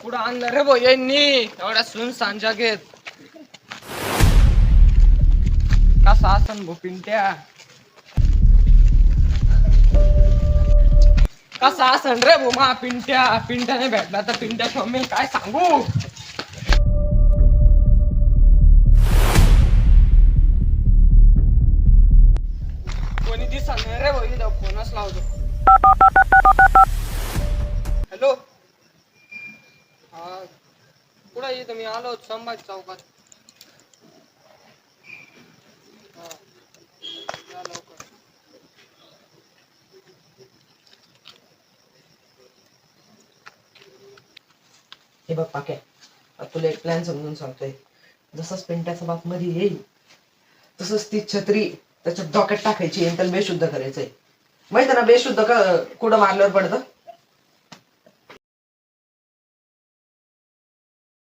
कुठं आणलं रे भाऊ यांनी एवढ्या सुनसान जागेत? कसा आसन भाऊ पिंट्या, कसा आसन रे भाऊ मा पिंट्या? पिंट्याने भेटला तर पिंट्या मी काय सांगू. कोणी दिसत नाही रे भाऊ, इथं फोनच लावतो. हॅलो, हा कुठं इथं मी आलो संभाजी चौकात. हा या लवकर. हे बघ पाक्या, आता तुला एक प्लॅन समजून सांगतोय. जसंच पिंट्याचा बाप मध्ये येईल तसंच ती छत्री त्याच्या डोक्यात टाकायची आणि त्याला बेशुद्ध करायचंय. माहिती ना बेशुद्ध का कुठं मारल्यावर पडतं?